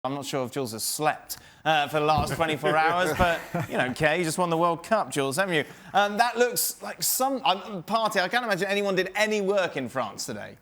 I'm not sure if Jules has slept for the last 24 hours, but you don't care. You just won the World Cup, Jules, haven't you? That looks like some party. I can't imagine anyone did any work in France today.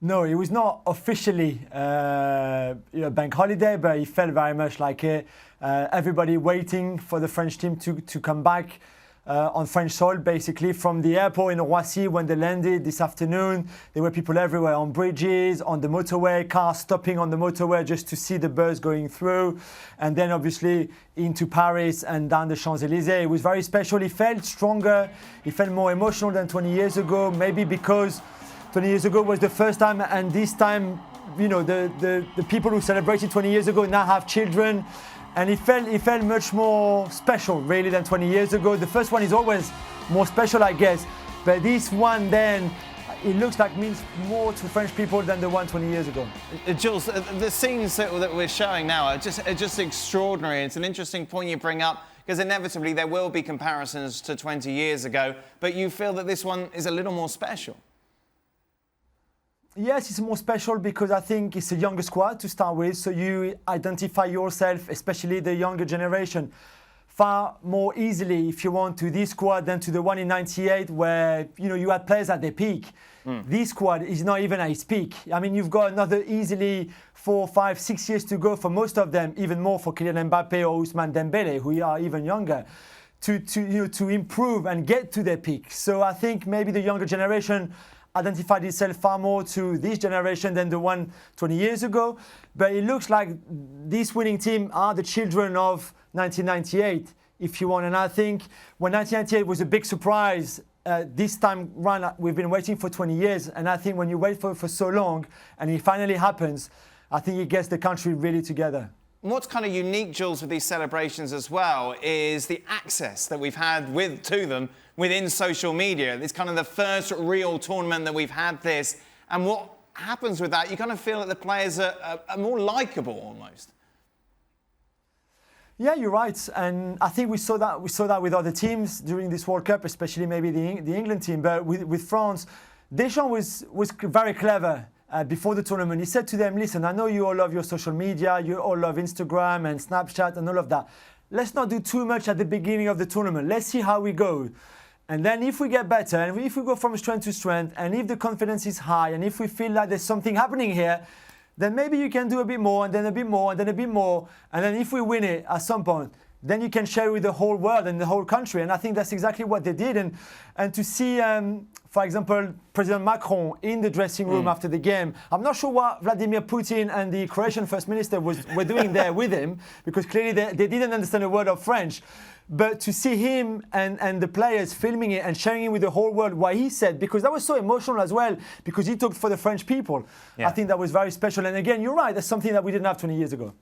No, it was not officially bank holiday, but it felt very much like it. Everybody waiting for the French team to come back on French soil, basically, from the airport in Roissy when they landed this afternoon. There were people everywhere, on bridges, on the motorway, cars stopping on the motorway just to see the bus going through. And then obviously into Paris and down the Champs-Élysées. It was very special. It felt stronger. It felt more emotional than 20 years ago, maybe because 20 years ago was the first time, and this time, you know, the people who celebrated 20 years ago now have children. And it felt much more special, really, than 20 years ago. The first one is always more special, I guess. But this one, then, it looks like means more to French people than the one 20 years ago. Jules, the scenes that we're showing now are just extraordinary. It's an interesting point you bring up, because inevitably there will be comparisons to 20 years ago. But you feel that this one is a little more special? Yes, it's more special because I think it's a younger squad to start with, so you identify yourself, especially the younger generation, far more easily, if you want, to this squad than to the one in '98 where, you know, you had players at their peak. This squad is not even at its peak. I mean, you've got another easily 4, 5, 6 years to go for most of them, even more for Kylian Mbappe or Ousmane Dembele, who are even younger, to improve and get to their peak. So I think maybe the younger generation identified itself far more to this generation than the one 20 years ago. But it looks like this winning team are the children of 1998, if you want. And I think when 1998 was a big surprise, this time round, we've been waiting for 20 years. And I think when you wait for so long and it finally happens, I think it gets the country really together. What's kind of unique, Jules, with these celebrations as well is the access that we've had to them within social media. It's kind of the first real tournament that we've had this. And what happens with that, you kind of feel that the players are more likeable almost. Yeah, you're right. And I think we saw that with other teams during this World Cup, especially maybe the England team. But with France, Deschamps was very clever. Before the tournament, he said to them, listen, I know you all love your social media, you all love Instagram and Snapchat and all of that. Let's not do too much at the beginning of the tournament. Let's see how we go. And then if we get better, and if we go from strength to strength, and if the confidence is high, and if we feel like there's something happening here, then maybe you can do a bit more, and then a bit more, and then a bit more. And then if we win it at some point, then you can share with the whole world and the whole country. And I think that's exactly what they did. And to see, for example, President Macron in the dressing room after the game, I'm not sure what Vladimir Putin and the Croatian First Minister were doing there with him, because clearly they didn't understand a word of French. But to see him and the players filming it and sharing it with the whole world what he said, because that was so emotional as well, because he talked for the French people. Yeah. I think that was very special. And again, you're right, that's something that we didn't have 20 years ago.